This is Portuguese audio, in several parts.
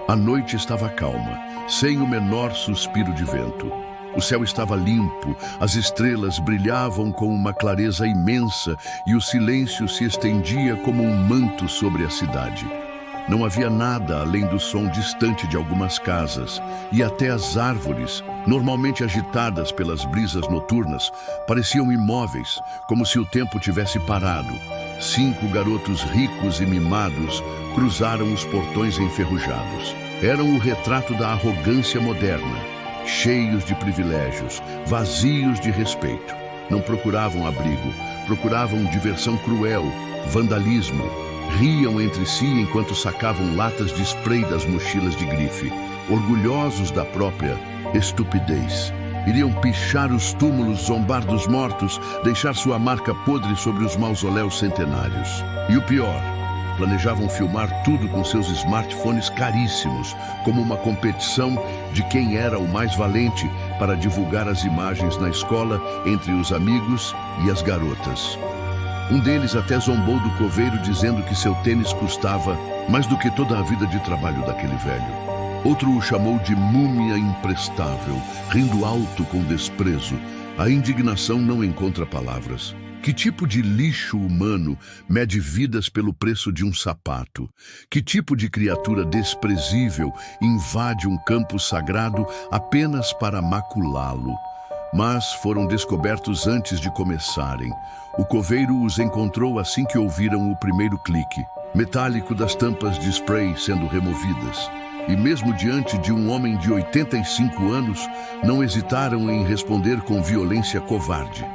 A noite estava calma, sem o menor suspiro de vento. O céu estava limpo, as estrelas brilhavam com uma clareza imensa e o silêncio se estendia como um manto sobre a cidade. Não havia nada além do som distante de algumas casas, e até as árvores, normalmente agitadas pelas brisas noturnas, pareciam imóveis, como se o tempo tivesse parado. 5 garotos ricos e mimados cruzaram os portões enferrujados. Eram o retrato da arrogância moderna, cheios de privilégios, vazios de respeito. Não procuravam abrigo, procuravam diversão cruel, vandalismo. Riam entre si enquanto sacavam latas de spray das mochilas de grife, orgulhosos da própria estupidez. Iriam pichar os túmulos, zombar dos mortos, deixar sua marca podre sobre os mausoléus centenários. E o pior, planejavam filmar tudo com seus smartphones caríssimos, como uma competição de quem era o mais valente para divulgar as imagens na escola entre os amigos e as garotas. Um deles até zombou do coveiro dizendo que seu tênis custava mais do que toda a vida de trabalho daquele velho. Outro o chamou de múmia imprestável, rindo alto com desprezo. A indignação não encontra palavras. Que tipo de lixo humano mede vidas pelo preço de um sapato? Que tipo de criatura desprezível invade um campo sagrado apenas para maculá-lo? Mas foram descobertos antes de começarem. O coveiro os encontrou assim que ouviram o primeiro clique, metálico das tampas de spray sendo removidas. E mesmo diante de um homem de 85 anos, não hesitaram em responder com violência covarde.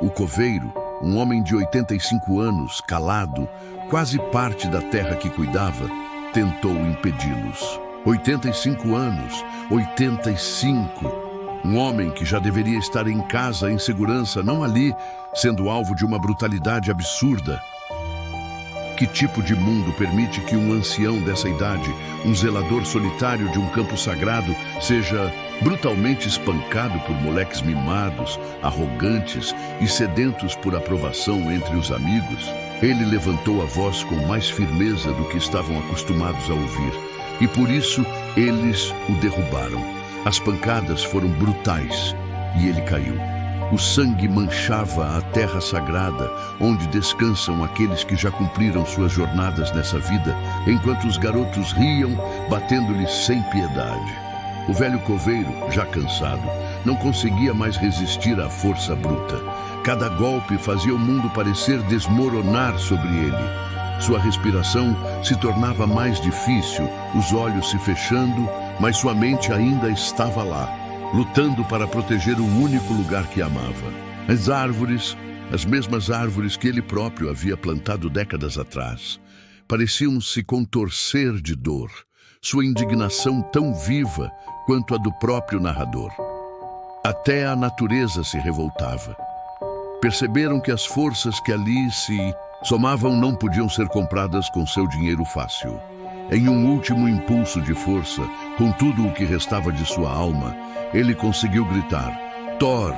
O coveiro, um homem de 85 anos, calado, quase parte da terra que cuidava, tentou impedi-los. 85 anos, 85. Um homem que já deveria estar em casa em segurança, não ali, sendo alvo de uma brutalidade absurda. Que tipo de mundo permite que um ancião dessa idade, um zelador solitário de um campo sagrado, seja brutalmente espancado por moleques mimados, arrogantes e sedentos por aprovação entre os amigos? Ele levantou a voz com mais firmeza do que estavam acostumados a ouvir, e por isso eles o derrubaram. As pancadas foram brutais e ele caiu. O sangue manchava a terra sagrada, onde descansam aqueles que já cumpriram suas jornadas nessa vida, enquanto os garotos riam, batendo-lhes sem piedade. O velho coveiro, já cansado, não conseguia mais resistir à força bruta. Cada golpe fazia o mundo parecer desmoronar sobre ele. Sua respiração se tornava mais difícil, os olhos se fechando, mas sua mente ainda estava lá, lutando para proteger o único lugar que amava. As árvores, as mesmas árvores que ele próprio havia plantado décadas atrás, pareciam se contorcer de dor, sua indignação tão viva quanto a do próprio narrador. Até a natureza se revoltava. Perceberam que as forças que ali se somavam não podiam ser compradas com seu dinheiro fácil. Em um último impulso de força, com tudo o que restava de sua alma, ele conseguiu gritar. Thor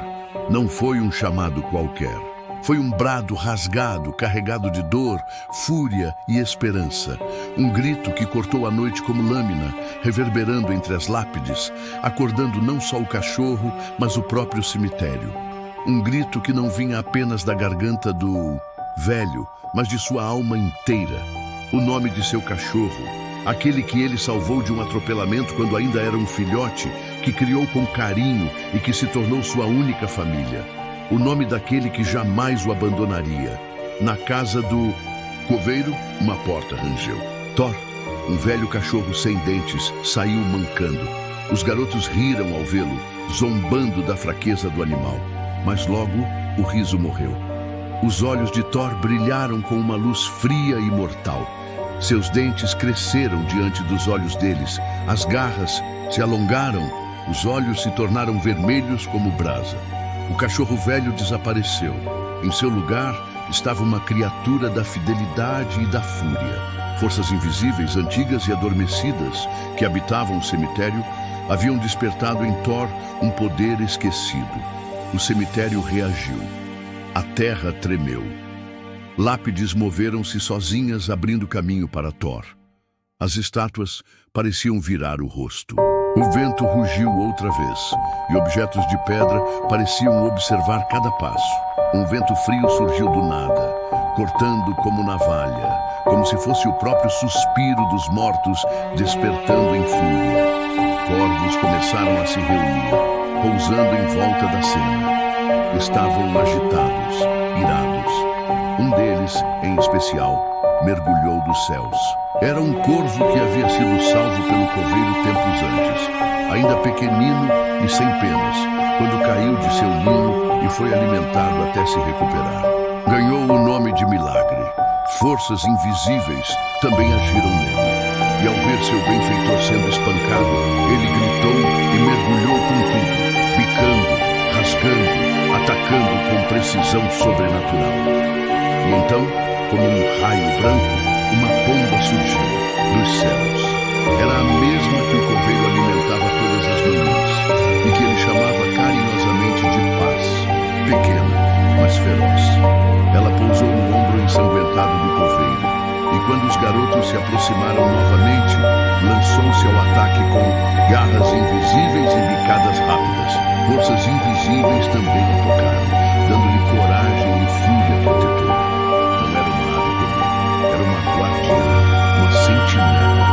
não foi um chamado qualquer. Foi um brado rasgado, carregado de dor, fúria e esperança. Um grito que cortou a noite como lâmina, reverberando entre as lápides, acordando não só o cachorro, mas o próprio cemitério. Um grito que não vinha apenas da garganta do velho, mas de sua alma inteira. O nome de seu cachorro, aquele que ele salvou de um atropelamento quando ainda era um filhote, que criou com carinho e que se tornou sua única família. O nome daquele que jamais o abandonaria. Na casa do coveiro, uma porta rangeu. Thor, um velho cachorro sem dentes, saiu mancando. Os garotos riram ao vê-lo, zombando da fraqueza do animal. Mas logo, o riso morreu. Os olhos de Thor brilharam com uma luz fria e mortal. Seus dentes cresceram diante dos olhos deles. As garras se alongaram, os olhos se tornaram vermelhos como brasa. O cachorro velho desapareceu. Em seu lugar estava uma criatura da fidelidade e da fúria. Forças invisíveis, antigas e adormecidas, que habitavam o cemitério, haviam despertado em Thor um poder esquecido. O cemitério reagiu. A terra tremeu. Lápides moveram-se sozinhas, abrindo caminho para Thor. As estátuas pareciam virar o rosto. O vento rugiu outra vez, e objetos de pedra pareciam observar cada passo. Um vento frio surgiu do nada, cortando como navalha, como se fosse o próprio suspiro dos mortos despertando em fúria. Corvos começaram a se reunir, pousando em volta da cena. Estavam agitados, irados. Um deles, em especial, mergulhou dos céus. Era um corvo que havia sido salvo pelo coveiro tempos antes, ainda pequenino e sem penas, quando caiu de seu ninho e foi alimentado até se recuperar. Ganhou o nome de Milagre. Forças invisíveis também agiram nele. E ao ver seu benfeitor sendo espancado, ele gritou e mergulhou com tudo, picando, rasgando, atacando com precisão sobrenatural. E então, como um raio branco, uma pomba surgiu dos céus. Era a mesma que o coveiro alimentava todas as manhãs e que ele chamava carinhosamente de Paz, pequena, mas feroz. Ela pousou no ombro ensanguentado do coveiro e quando os garotos se aproximaram novamente, lançou-se ao ataque com garras invisíveis e bicadas rápidas. Forças invisíveis também a tocaram, dando-lhe coragem e fúria protetora. Não era uma ave comum, era uma guardiã, uma sentinela.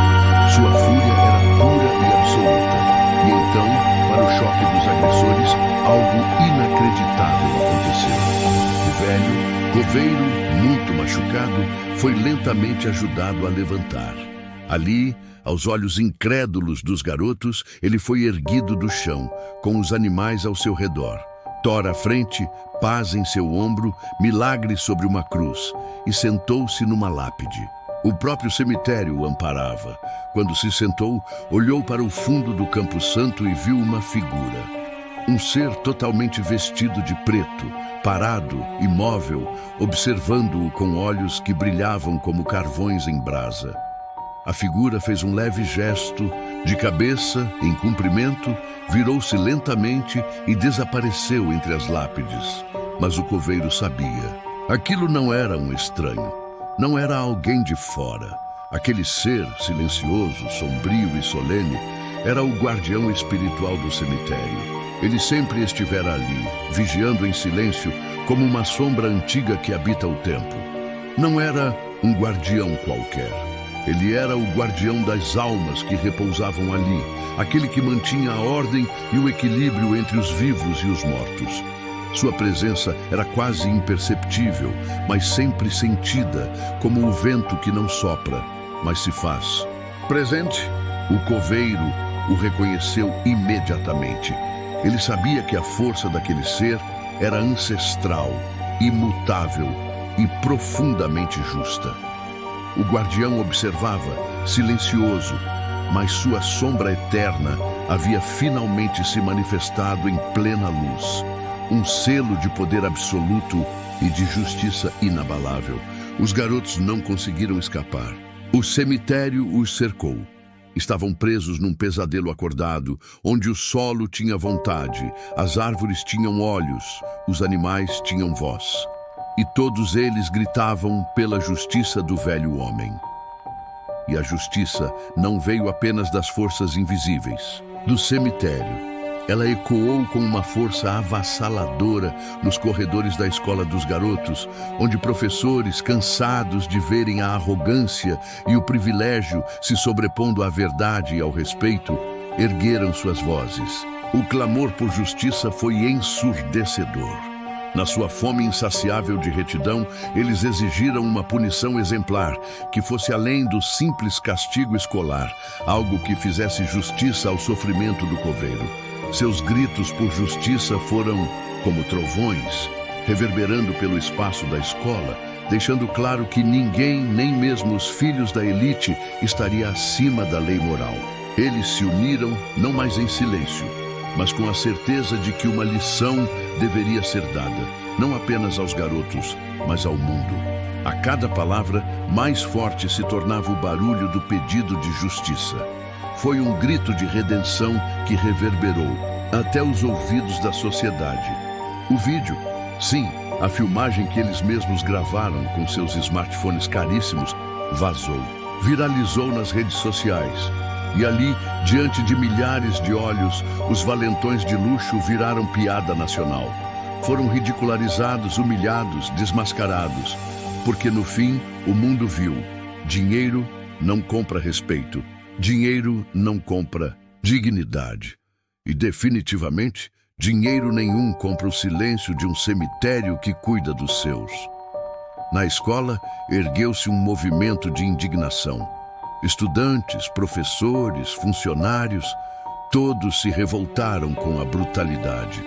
Sua fúria era pura e absoluta. E então, para o choque dos agressores, algo inacreditável aconteceu. O velho coveiro, muito machucado, foi lentamente ajudado a levantar. Ali, aos olhos incrédulos dos garotos, ele foi erguido do chão, com os animais ao seu redor. Thor à frente, Paz em seu ombro, Milagre sobre uma cruz, e sentou-se numa lápide. O próprio cemitério o amparava. Quando se sentou, olhou para o fundo do Campo Santo e viu uma figura. Um ser totalmente vestido de preto, parado, imóvel, observando-o com olhos que brilhavam como carvões em brasa. A figura fez um leve gesto, de cabeça, em cumprimento, virou-se lentamente e desapareceu entre as lápides. Mas o coveiro sabia. Aquilo não era um estranho, não era alguém de fora. Aquele ser silencioso, sombrio e solene era o guardião espiritual do cemitério. Ele sempre estivera ali, vigiando em silêncio, como uma sombra antiga que habita o tempo. Não era um guardião qualquer. Ele era o guardião das almas que repousavam ali, aquele que mantinha a ordem e o equilíbrio entre os vivos e os mortos. Sua presença era quase imperceptível, mas sempre sentida, como o vento que não sopra, mas se faz. Presente, o coveiro o reconheceu imediatamente. Ele sabia que a força daquele ser era ancestral, imutável e profundamente justa. O guardião observava, silencioso, mas sua sombra eterna havia finalmente se manifestado em plena luz. Um selo de poder absoluto e de justiça inabalável. Os garotos não conseguiram escapar. O cemitério os cercou. Estavam presos num pesadelo acordado, onde o solo tinha vontade, as árvores tinham olhos, os animais tinham voz. E todos eles gritavam pela justiça do velho homem. E a justiça não veio apenas das forças invisíveis, do cemitério. Ela ecoou com uma força avassaladora nos corredores da escola dos garotos, onde professores, cansados de verem a arrogância e o privilégio se sobrepondo à verdade e ao respeito, ergueram suas vozes. O clamor por justiça foi ensurdecedor. Na sua fome insaciável de retidão, eles exigiram uma punição exemplar, que fosse além do simples castigo escolar, algo que fizesse justiça ao sofrimento do coveiro. Seus gritos por justiça foram como trovões, reverberando pelo espaço da escola, deixando claro que ninguém, nem mesmo os filhos da elite, estaria acima da lei moral. Eles se uniram não mais em silêncio, mas com a certeza de que uma lição deveria ser dada, não apenas aos garotos, mas ao mundo. A cada palavra, mais forte se tornava o barulho do pedido de justiça. Foi um grito de redenção que reverberou até os ouvidos da sociedade. O vídeo, sim, a filmagem que eles mesmos gravaram com seus smartphones caríssimos, vazou. viralizou nas redes sociais. E ali, diante de milhares de olhos, os valentões de luxo viraram piada nacional. Foram ridicularizados, humilhados, desmascarados. Porque no fim, o mundo viu: dinheiro não compra respeito, dinheiro não compra dignidade. E definitivamente, dinheiro nenhum compra o silêncio de um cemitério que cuida dos seus. Na escola, ergueu-se um movimento de indignação. Estudantes, professores, funcionários, todos se revoltaram com a brutalidade.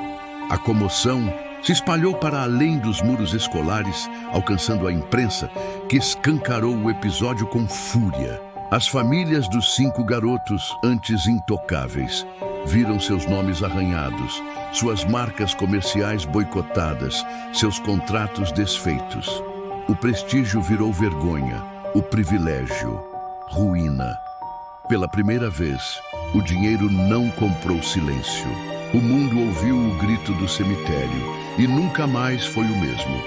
A comoção se espalhou para além dos muros escolares, alcançando a imprensa, que escancarou o episódio com fúria. As famílias dos 5 garotos, antes intocáveis, viram seus nomes arranhados, suas marcas comerciais boicotadas, seus contratos desfeitos. O prestígio virou vergonha, o privilégio, ruína. Pela primeira vez, o dinheiro não comprou silêncio. O mundo ouviu o grito do cemitério e nunca mais foi o mesmo.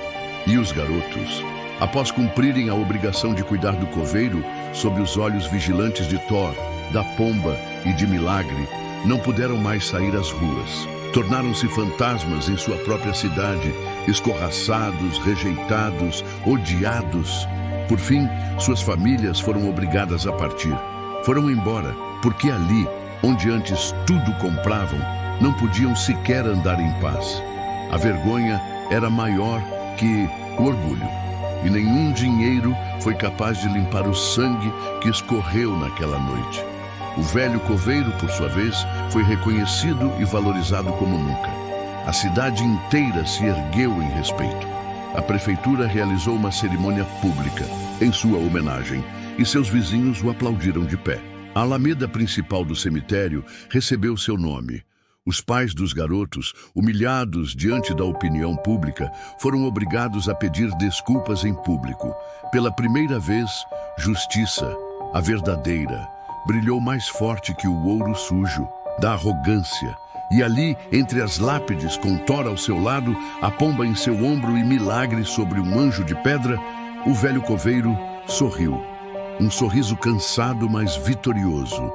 E os garotos, após cumprirem a obrigação de cuidar do coveiro, sob os olhos vigilantes de Thor, da Pomba e de Milagre, não puderam mais sair às ruas. Tornaram-se fantasmas em sua própria cidade, escorraçados, rejeitados, odiados. Por fim, suas famílias foram obrigadas a partir. Foram embora, porque ali, onde antes tudo compravam, não podiam sequer andar em paz. A vergonha era maior que o orgulho, e nenhum dinheiro foi capaz de limpar o sangue que escorreu naquela noite. O velho coveiro, por sua vez, foi reconhecido e valorizado como nunca. A cidade inteira se ergueu em respeito. A prefeitura realizou uma cerimônia pública em sua homenagem e seus vizinhos o aplaudiram de pé. A alameda principal do cemitério recebeu seu nome. Os pais dos garotos, humilhados diante da opinião pública, foram obrigados a pedir desculpas em público. Pela primeira vez, justiça, a verdadeira, brilhou mais forte que o ouro sujo, da arrogância. E ali, entre as lápides, com Thor ao seu lado, a pomba em seu ombro e Milagre sobre um anjo de pedra, o velho coveiro sorriu. Um sorriso cansado, mas vitorioso.